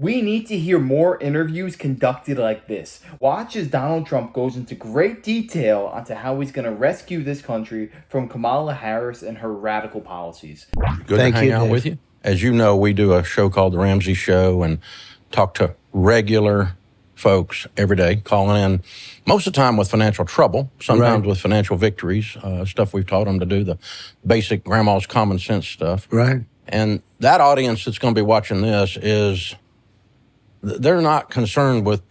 We need to hear more interviews conducted like this. Watch as Donald Trump goes into great detail onto how he's going to rescue this country from Kamala Harris and her radical policies. Good to hang out with you. As you know, we do a show called The Ramsey Show and talk to regular folks every day, calling in most of the time with financial trouble, sometimes with financial victories, stuff we've taught them to do, the basic grandma's common sense stuff. Right. And that audience that's going to be watching this they're not concerned with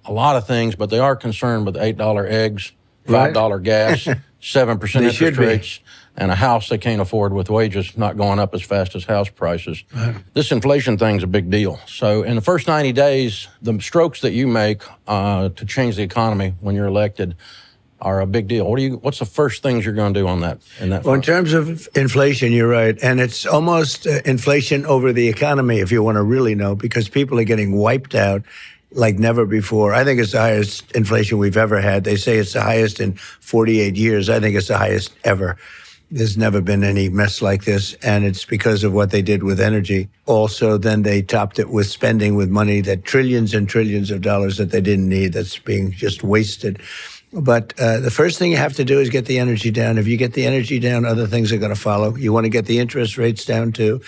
a lot of things, but they are concerned with $8 eggs, $5 gas, 7% interest rates, and a house they can't afford with wages not going up as fast as house prices. This inflation thing's a big deal. So in the first 90 days, the strokes that you make to change the economy when you're elected are a big deal. What's the first things you're going to do on that? Well, in terms of inflation, you're right. And it's almost inflation over the economy, if you want to really know, because people are getting wiped out like never before. I think it's the highest inflation we've ever had. They say it's the highest in 48 years. I think it's the highest ever. There's never been any mess like this, and it's because of what they did with energy. Also, then they topped it with spending with money, that trillions and trillions of dollars that they didn't need, that's being just wasted. But the first thing you have to do is get the energy down. If you get the energy down, other things are going to follow. You want to get the interest rates down, too.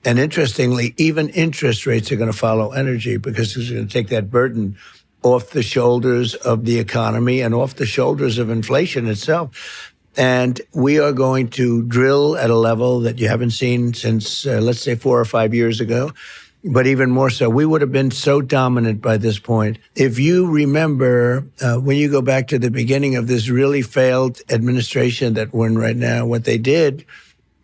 And interestingly, even interest rates are going to follow energy because it's going to take that burden off the shoulders of the economy and off the shoulders of inflation itself. And we are going to drill at a level that you haven't seen since, let's say, 4 or 5 years ago. But even more so, we would have been so dominant by this point. If you remember, when you go back to the beginning of this really failed administration that we're in right now, what they did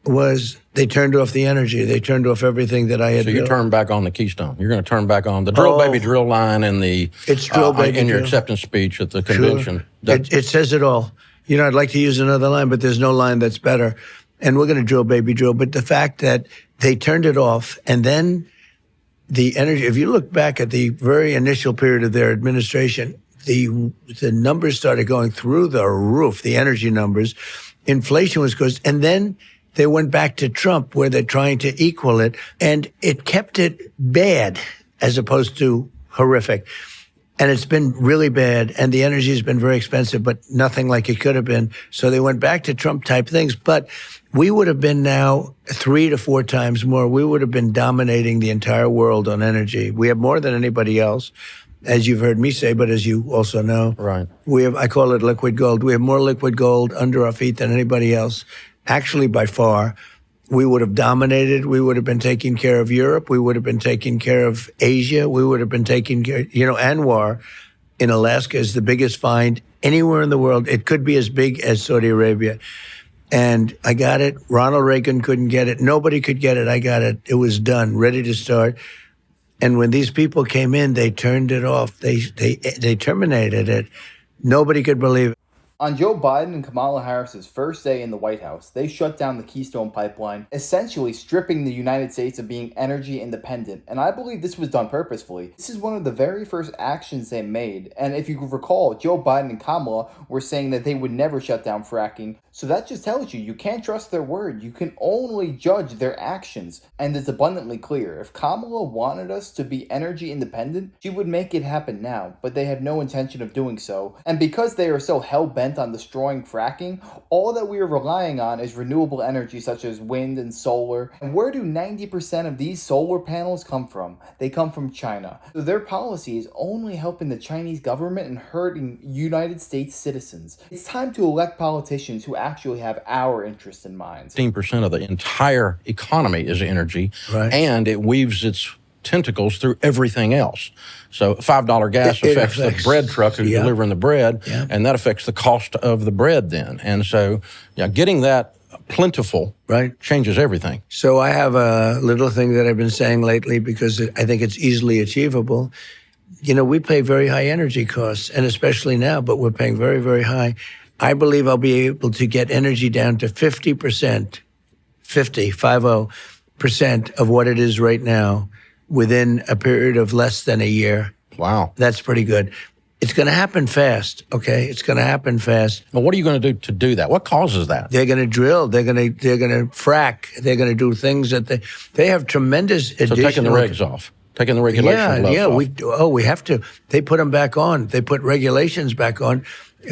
was they turned off the energy. They turned off everything that I had built. So you turned back on the Keystone. You're going to turn back on the drill baby drill line and it's drill baby in your drill. Acceptance speech at the convention. Sure. It says it all. You know, I'd like to use another line, but there's no line that's better. And we're going to drill baby drill. But the fact that they turned it off and then the energy, if you look back at the very initial period of their administration, the numbers started going through the roof, the energy numbers. Inflation was good. And then they went back to Trump where they're trying to equal it. And it kept it bad as opposed to horrific. And it's been really bad. And the energy has been very expensive, but nothing like it could have been. So they went back to Trump type things. But we would have been now 3 to 4 times more. We would have been dominating the entire world on energy. We have more than anybody else, as you've heard me say, but as you also know. Right. We have, I call it liquid gold. We have more liquid gold under our feet than anybody else, actually by far. We would have dominated. We would have been taking care of Europe. We would have been taking care of Asia. We would have been taking care, Anwar in Alaska is the biggest find anywhere in the world. It could be as big as Saudi Arabia. And I got it. Ronald Reagan couldn't get it. Nobody could get it. I got it. It was done, ready to start. And when these people came in, they turned it off. They terminated it. Nobody could believe it. On Joe Biden and Kamala Harris's first day in the White House, they shut down the Keystone Pipeline, essentially stripping the United States of being energy independent. And I believe this was done purposefully. This is one of the very first actions they made. And if you recall, Joe Biden and Kamala were saying that they would never shut down fracking. So that just tells you can't trust their word. You can only judge their actions. And it's abundantly clear. If Kamala wanted us to be energy independent, she would make it happen now. But they have no intention of doing so. And because they are so hell-bent on destroying fracking, all that we are relying on is renewable energy such as wind and solar. And where do 90% of these solar panels come from? They come from China. So their policy is only helping the Chinese government and hurting United States citizens. It's time to elect politicians who actually have our interest in mind. 15% of the entire economy is energy, right. And it weaves its tentacles through everything else. So $5 gas affects the bread truck who's delivering the bread, and that affects the cost of the bread then. And so getting that plentiful changes everything. So I have a little thing that I've been saying lately because I think it's easily achievable. We pay very high energy costs, and especially now, but we're paying very, very high. I believe I'll be able to get energy down to 50% of what it is right now within a period of less than a year. Wow. That's pretty good. It's going to happen fast, okay? It's going to happen fast. Well, what are you going to do to do that? What causes that? They're going to drill. They're going to frack. They're going to do things that they have tremendous additional... So taking the regs off. taking the regulations gloves off. We have to. They put them back on. They put regulations back on.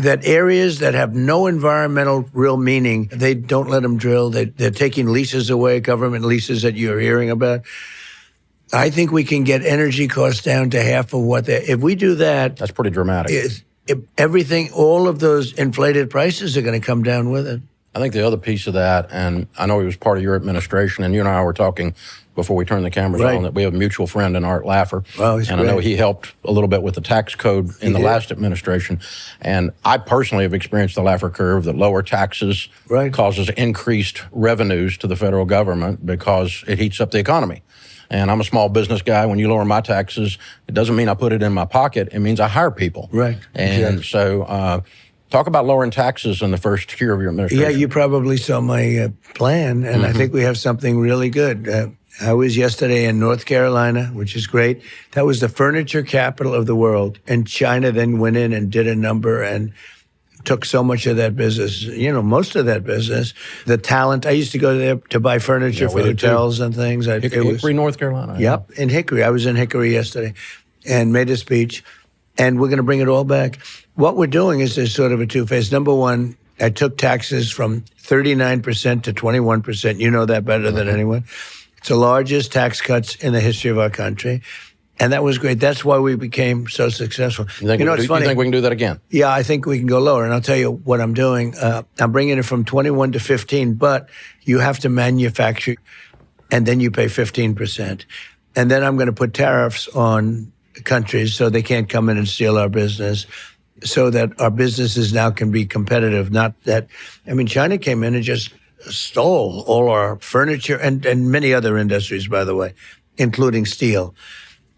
That areas that have no environmental real meaning, they don't let them drill. They're taking leases away, government leases that you're hearing about. I think we can get energy costs down to half of what they. If we do that, that's pretty dramatic. Everything, all of those inflated prices are going to come down with it. I think the other piece of that, and I know he was part of your administration, and you and I were talking before we turned the cameras on, that we have a mutual friend in Art Laffer. Wow, he's and great. I know he helped a little bit with the tax code in the last administration. And I personally have experienced the Laffer curve, that lower taxes causes increased revenues to the federal government because it heats up the economy. And I'm a small business guy. When you lower my taxes, it doesn't mean I put it in my pocket. It means I hire people. Right. And so talk about lowering taxes in the first year of your administration. Yeah, you probably saw my plan, and I think we have something really good. I was yesterday in North Carolina, which is great. That was the furniture capital of the world. And China then went in and did a number and took so much of that business, most of that business. The talent, I used to go there to buy furniture for hotels and things. Hickory, North Carolina. Yep, in Hickory. I was in Hickory yesterday and made a speech. And we're going to bring it all back. What we're doing is there's sort of a two-phase. Number one, I took taxes from 39% to 21%. You know that better than anyone. It's the largest tax cuts in the history of our country. And that was great. That's why we became so successful. It's funny. You think we can do that again? Yeah, I think we can go lower. And I'll tell you what I'm doing. I'm bringing it from 21 to 15, but you have to manufacture, and then you pay 15%. And then I'm going to put tariffs on countries so they can't come in and steal our business, so that our businesses now can be competitive. Not that, China came in and just stole all our furniture and many other industries, by the way, including steel.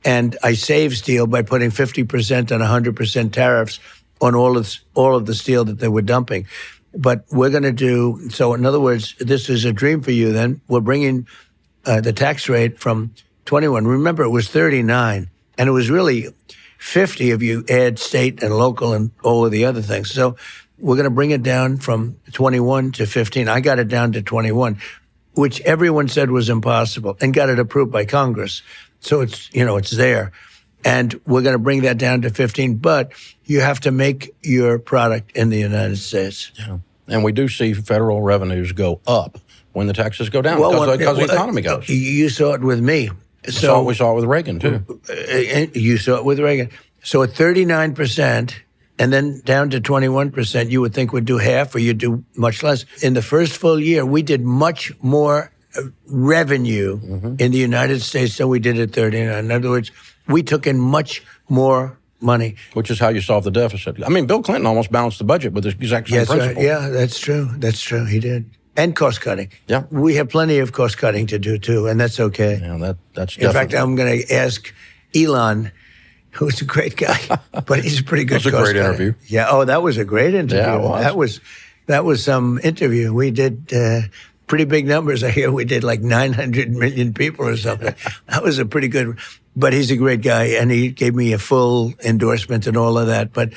And I saved steel by putting 50% and 100% tariffs on all of the steel that they were dumping. But we're going to do, so in other words, this is a dream for you then. We're bringing the tax rate from 21. Remember, it was 39. And it was really 50 if you add state and local and all of the other things. So we're going to bring it down from 21 to 15. I got it down to 21, which everyone said was impossible, and got it approved by Congress. So it's there. And we're going to bring that down to 15. But you have to make your product in the United States. Yeah. And we do see federal revenues go up when the taxes go down because the economy goes. You saw it with me. We saw it with Reagan, too. You saw it with Reagan. So at 39% and then down to 21%, you would think would do half, or you'd do much less. In the first full year, we did much more revenue in the United States than we did at 39. In other words, we took in much more money. Which is how you solve the deficit. Bill Clinton almost balanced the budget with the exact same principle. Right. Yeah, that's true. That's true. He did. And cost cutting. Yeah. We have plenty of cost cutting to do, too, and that's okay. Yeah, that's In fact, I'm going to ask Elon, who's a great guy, but he's a pretty good That was a great interview. Yeah, that was a great interview. Yeah, it was. That was some interview. We did pretty big numbers. I hear we did like 900 million people or something. That was a pretty good, but he's a great guy, and he gave me a full endorsement and all of that. But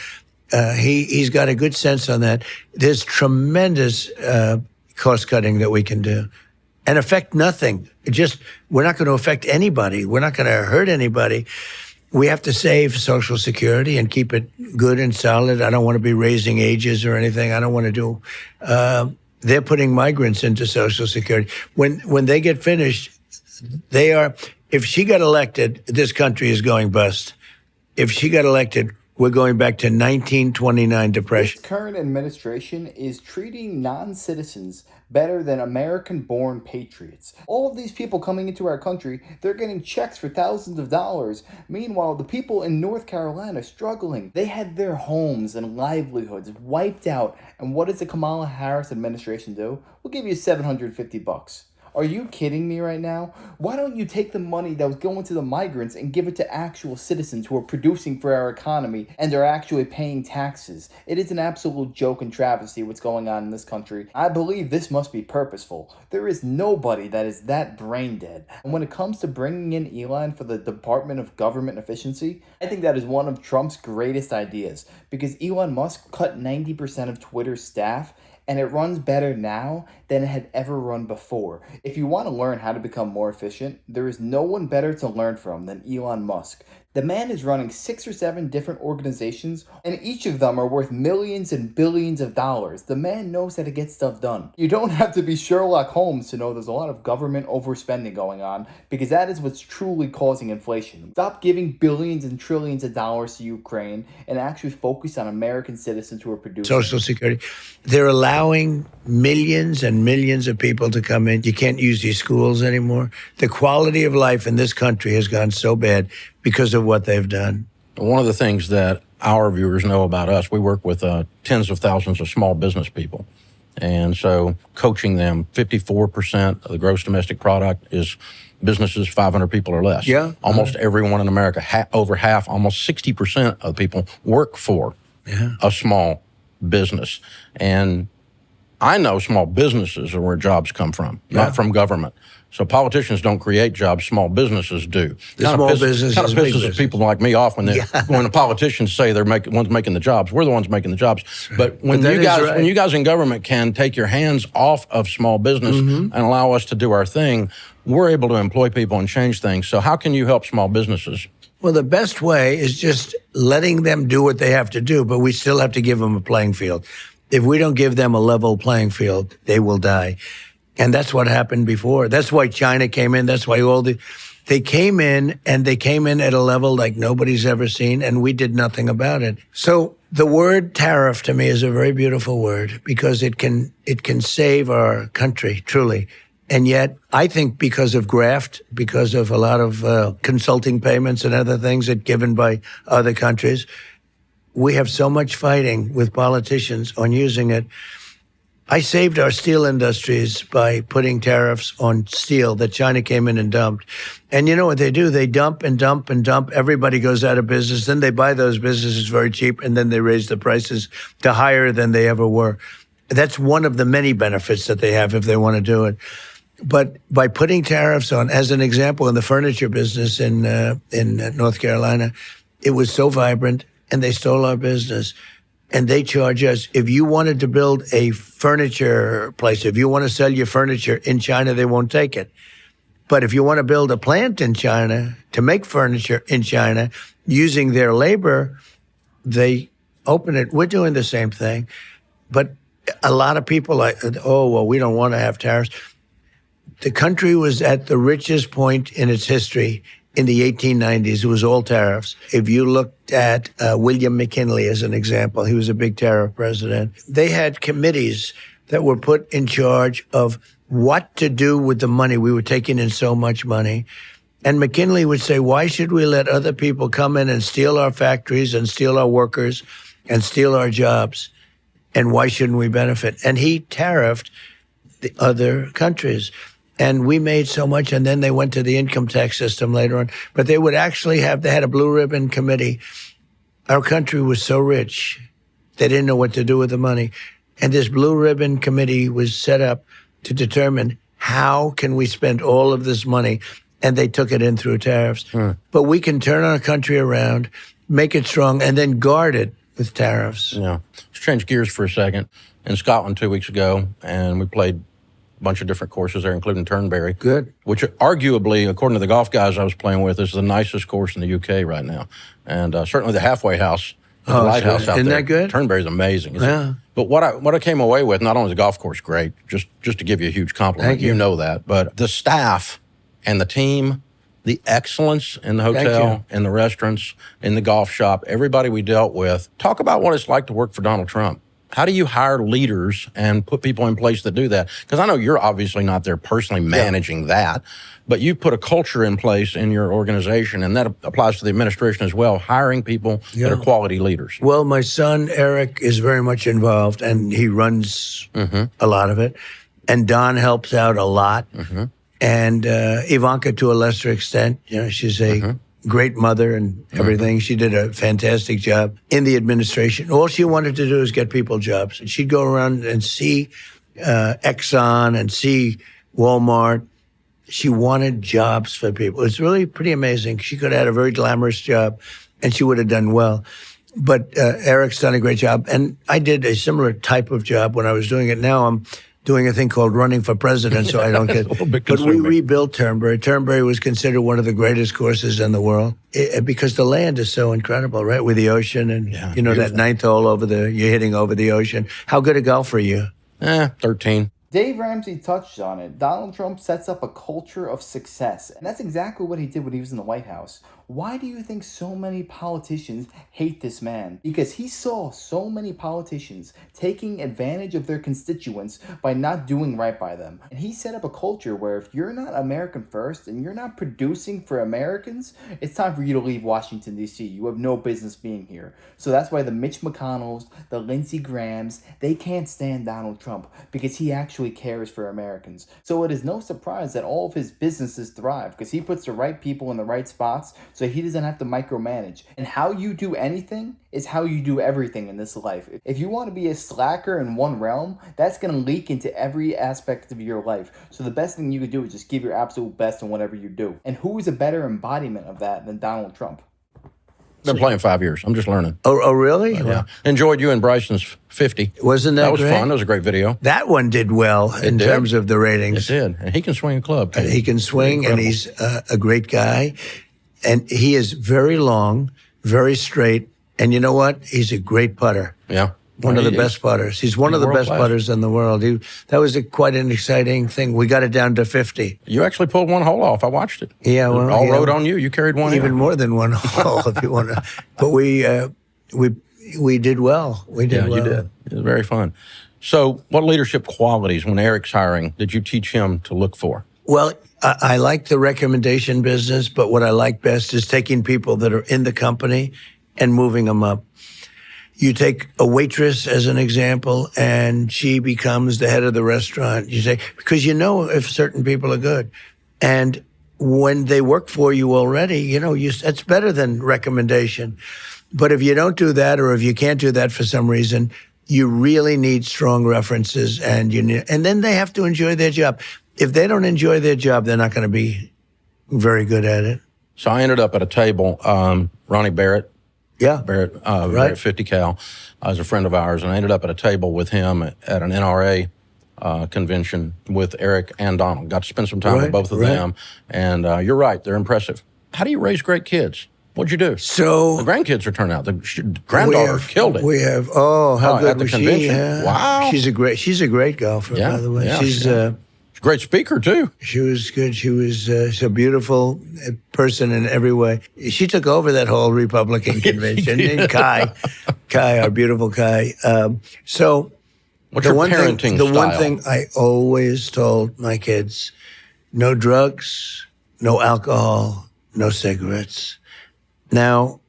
he's got a good sense on that. There's tremendous cost cutting that we can do and affect nothing. We're not going to affect anybody. We're not going to hurt anybody. We have to save Social Security and keep it good and solid. I don't want to be raising ages or anything. I don't want to do, they're putting migrants into Social Security. When they get finished, if she got elected, this country is going bust. If she got elected, we're going back to 1929 depression. This current administration is treating non-citizens better than American-born patriots. All of these people coming into our country, they're getting checks for thousands of dollars. Meanwhile, the people in North Carolina are struggling. They had their homes and livelihoods wiped out. And what does the Kamala Harris administration do? We'll give you $750. Are you kidding me right now? Why don't you take the money that was going to the migrants and give it to actual citizens who are producing for our economy and are actually paying taxes? It is an absolute joke and travesty what's going on in this country. I believe this must be purposeful. There is nobody that is that brain dead. And when it comes to bringing in Elon for the Department of Government Efficiency, I think that is one of Trump's greatest ideas, because Elon Musk cut 90% of Twitter's staff and it runs better now than it had ever run before. If you want to learn how to become more efficient, there is no one better to learn from than Elon Musk. The man is running 6 or 7 different organizations, and each of them are worth millions and billions of dollars. The man knows how to get stuff done. You don't have to be Sherlock Holmes to know there's a lot of government overspending going on, because that is what's truly causing inflation. Stop giving billions and trillions of dollars to Ukraine and actually focus on American citizens who are producing. Social Security. They're allowing millions and millions of people to come in. You can't use these schools anymore. The quality of life in this country has gone so bad because of what they've done. One of the things that our viewers know about us, we work with tens of thousands of small business people. And so coaching them, 54% of the gross domestic product is businesses 500 people or less. Yeah. Almost everyone in America, over half, almost 60% of people work for a small business. And I know small businesses are where jobs come from, not from government. So politicians don't create jobs; small businesses do. The small businesses kind of pisses people like me off when when the politicians say they're ones making the jobs. We're the ones making the jobs. Right. But when you guys in government can take your hands off of small business and allow us to do our thing, we're able to employ people and change things. So how can you help small businesses? Well, the best way is just letting them do what they have to do, but we still have to give them a playing field. If we don't give them a level playing field, they will die. And that's what happened before. That's why China came in. That's why they came in, and they came in at a level like nobody's ever seen, and we did nothing about it. So the word tariff to me is a very beautiful word because it can save our country, truly. And yet, I think because of graft, because of a lot of consulting payments and other things that given by other countries, we have so much fighting with politicians on using it. I saved our steel industries by putting tariffs on steel that China came in and dumped. And you know what they do? They dump and dump and dump. Everybody goes out of business. Then they buy those businesses very cheap, and then they raise the prices to higher than they ever were. That's one of the many benefits that they have if they want to do it. But by putting tariffs on, as an example, in the furniture business in North Carolina, it was so vibrant, and they stole our business. And they charge us, if you wanted to build a furniture place, if you want to sell your furniture in China, they won't take it. But if you want to build a plant in China to make furniture in China using their labor, they open it. We're doing the same thing. But a lot of people are, we don't want to have tariffs. The country was at the richest point in its history in the 1890s. It was all tariffs. If you looked at William McKinley as an example, he was a big tariff president. They had committees that were put in charge of what to do with the money. We were taking in so much money. And McKinley would say, why should we let other people come in and steal our factories and steal our workers and steal our jobs? And why shouldn't we benefit? And he tariffed the other countries. And we made so much, and then they went to the income tax system later on. But they would actually they had a blue ribbon committee. Our country was so rich, they didn't know what to do with the money. And this blue ribbon committee was set up to determine how can we spend all of this money, and they took it in through tariffs. But we can turn our country around, make it strong, and then guard it with tariffs. Yeah. Let's change gears for a second. In Scotland 2 weeks ago, and we played bunch of different courses there, including Turnberry. Good. Which arguably, according to the golf guys I was playing with, is the nicest course in the UK right now. And certainly the halfway house, the lighthouse out there. Isn't that good? Turnberry's amazing. Yeah. But what I came away with, not only is the golf course great, just to give you a huge compliment, Thank you. you know that, but the staff and the team, the excellence in the hotel, in the restaurants, in the golf shop, everybody we dealt with. Talk about what it's like to work for Donald Trump. How do you hire leaders and put people in place that do that? Because I know you're obviously not there personally managing that, but you put a culture in place in your organization, and that applies to the administration as well, hiring people that are quality leaders. Well, my son, Eric, is very much involved, and he runs a lot of it. And Don helps out a lot. And Ivanka, to a lesser extent, she's a great mother and everything. She did a fantastic job in the administration. All she wanted to do is get people jobs. And she'd go around and see Exxon and see Walmart. She wanted jobs for people. It's really pretty amazing. She could have had a very glamorous job, and she would have done well. But Eric's done a great job. And I did a similar type of job when I was doing it. Now I'm doing a thing called running for president, so I don't get... But we rebuilt Turnberry. Turnberry was considered one of the greatest courses in the world because the land is so incredible, right? With the ocean and, beautiful. That ninth hole you're hitting over the ocean. How good a golfer are you? 13. Dave Ramsey touched on it. Donald Trump sets up a culture of success, and that's exactly what he did when he was in the White House. Why do you think so many politicians hate this man? Because he saw so many politicians taking advantage of their constituents by not doing right by them. And he set up a culture where if you're not American first and you're not producing for Americans, it's time for you to leave Washington, D.C. You have no business being here. So that's why the Mitch McConnells, the Lindsey Grahams, they can't stand Donald Trump because he actually cares for Americans. So it is no surprise that all of his businesses thrive because he puts the right people in the right spots so he doesn't have to micromanage. And how you do anything is how you do everything in this life. If you want to be a slacker in one realm, that's going to leak into every aspect of your life. So the best thing you could do is just give your absolute best in whatever you do. And who is a better embodiment of that than Donald Trump? Been playing 5 years. I'm just learning. Oh really? Yeah. Enjoyed you and Bryson's 50. Wasn't that That was great? fun. That was a great video. That one did well in terms of the ratings. It did. And he can swing a club. And he can swing, and he's a great guy. And he is very long, very straight. And you know what? He's a great putter. Yeah. One of the best putters. He's one of the best putters in the world. That was quite an exciting thing. We got it down to 50. You actually pulled one hole off. I watched it. Yeah, well, all rode on you. You carried one. Even more than one hole, if you want to. But we did well. We did well. You did. It was very fun. So, what leadership qualities, when Eric's hiring, did you teach him to look for? Well, I like the recommendation business, but what I like best is taking people that are in the company and moving them up. You take a waitress as an example, and she becomes the head of the restaurant. You say, because you know if certain people are good. And when they work for you already, that's better than recommendation. But if you don't do that, or if you can't do that for some reason, you really need strong references, and then they have to enjoy their job. If they don't enjoy their job, they're not going to be very good at it. So I ended up at a table, Ronnie Barrett. Yeah. Barrett, right. Barrett 50 Cal, is a friend of ours, and I ended up at a table with him at an NRA convention with Eric and Donald. Got to spend some time with both of them, and you're right, they're impressive. How do you raise great kids? What'd you do? So the grandkids are turning out. The granddaughter killed it. We have how good at the was convention. She? Wow, she's a great golfer, by the way. Yeah, she's a great speaker too. She was good. She was a beautiful person in every way. She took over that whole Republican convention. And Kai, our beautiful Kai. So what's your parenting style? The one thing I always told my kids: no drugs, no alcohol, no cigarettes. Now,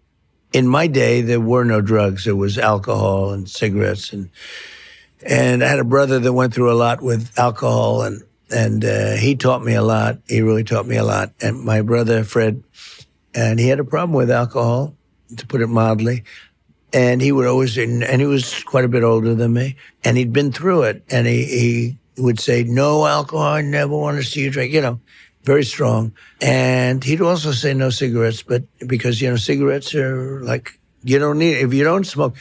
in my day, there were no drugs. There was alcohol and cigarettes, and I had a brother that went through a lot with alcohol, and he taught me a lot. He really taught me a lot. And my brother, Fred, and he had a problem with alcohol, to put it mildly. And he would always, and he was quite a bit older than me, and he'd been through it. And he would say, no alcohol, I never want to see you drink, very strong. And he'd also say no cigarettes, but because, cigarettes are like, you don't need, if you don't smoke,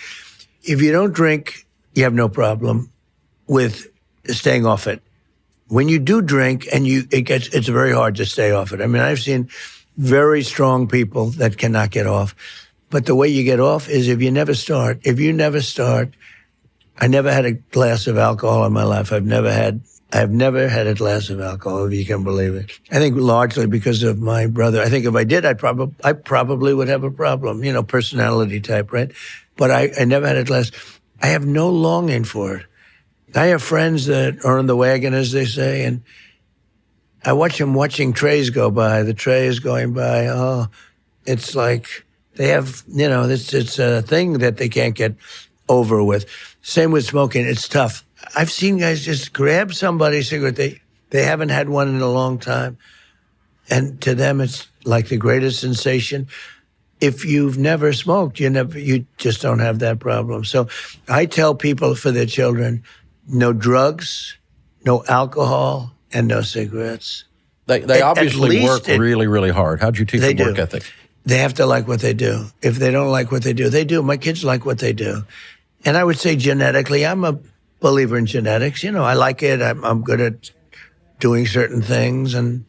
if you don't drink, you have no problem with staying off it. When you do drink, and it's very hard to stay off it. I mean, I've seen very strong people that cannot get off. But the way you get off is if you never start. If you never start, I never had a glass of alcohol in my life. I've never had a glass of alcohol, if you can believe it. I think largely because of my brother. I think if I did, I probably would have a problem, personality type, right? But I never had a glass. I have no longing for it. I have friends that are in the wagon, as they say, and I watch them watching trays go by. The tray is going by. Oh, it's like they have, it's a thing that they can't get over with. Same with smoking. It's tough. I've seen guys just grab somebody's cigarette. They haven't had one in a long time. And to them, it's like the greatest sensation. If you've never smoked, you just don't have that problem. So I tell people for their children, no drugs, no alcohol, and no cigarettes. They obviously work really, really hard. How'd you teach them work ethic? They have to like what they do. If they don't like what they do, they do. My kids like what they do. And I would say genetically, I'm a believer in genetics. You know, I like it. I'm good at doing certain things. And,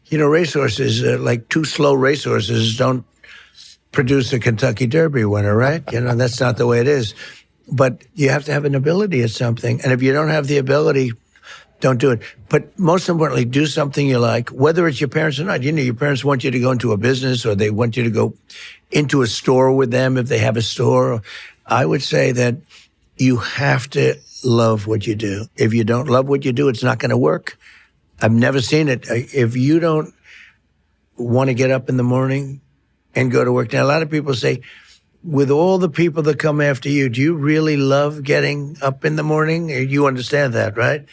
you know, racehorses, like two slow racehorses don't produce a Kentucky Derby winner, right? You know, that's not the way it is. But you have to have an ability at something. And if you don't have the ability, don't do it. But most importantly, do something you like, whether it's your parents or not. You know, your parents want you to go into a business or they want you to go into a store with them if they have a store. I would say that you have to love what you do. If you don't love what you do, it's not going to work. I've never seen it. If you don't want to get up in the morning and go to work. Now, a lot of people say, with all the people that come after you, do you really love getting up in the morning? You understand that, right?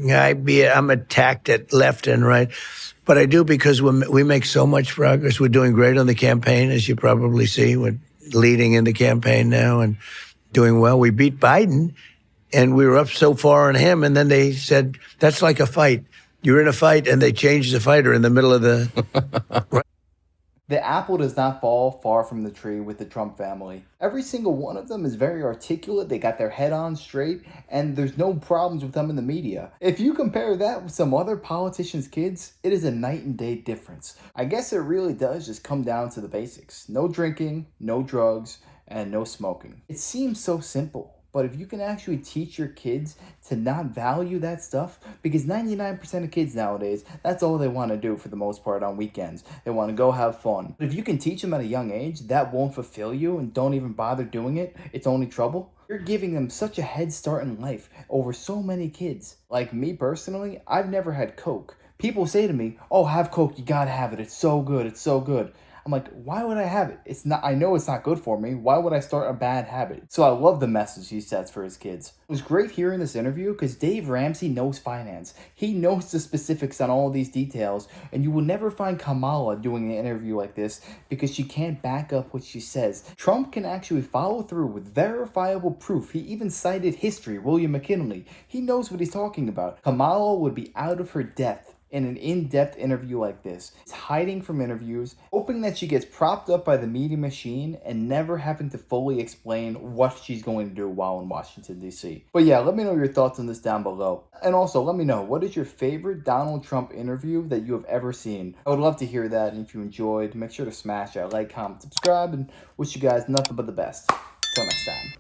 I'm attacked at left and right, but I do because we make so much progress. We're doing great on the campaign, as you probably see. We're leading in the campaign now and doing well. We beat Biden, and we were up so far on him, and then they said, that's like a fight. You're in a fight, and they changed the fighter in the middle of the... The apple does not fall far from the tree with the Trump family. Every single one of them is very articulate, they got their head on straight, and there's no problems with them in the media. If you compare that with some other politicians' kids, it is a night and day difference. I guess it really does just come down to the basics. No drinking, no drugs, and no smoking. It seems so simple. But if you can actually teach your kids to not value that stuff, because 99% of kids nowadays, that's all they want to do for the most part on weekends. They want to go have fun. But if you can teach them at a young age, that won't fulfill you and don't even bother doing it, it's only trouble. You're giving them such a head start in life over so many kids. Like me personally, I've never had Coke. People say to me, oh, have Coke, you gotta have it. It's so good, it's so good. I'm like, why would I have it? It's not, I know it's not good for me. Why would I start a bad habit? So I love the message he sets for his kids. It was great hearing this interview because Dave Ramsey knows finance. He knows the specifics on all of these details, and you will never find Kamala doing an interview like this because she can't back up what she says. Trump can actually follow through with verifiable proof. He even cited history, William McKinley. He knows what he's talking about. Kamala would be out of her depth in an in-depth interview like this. It's hiding from interviews, hoping that she gets propped up by the media machine and never having to fully explain what she's going to do while in Washington, D.C. But yeah, let me know your thoughts on this down below. And also, let me know, what is your favorite Donald Trump interview that you have ever seen? I would love to hear that, and if you enjoyed, make sure to smash that like, comment, subscribe, and wish you guys nothing but the best. Till next time.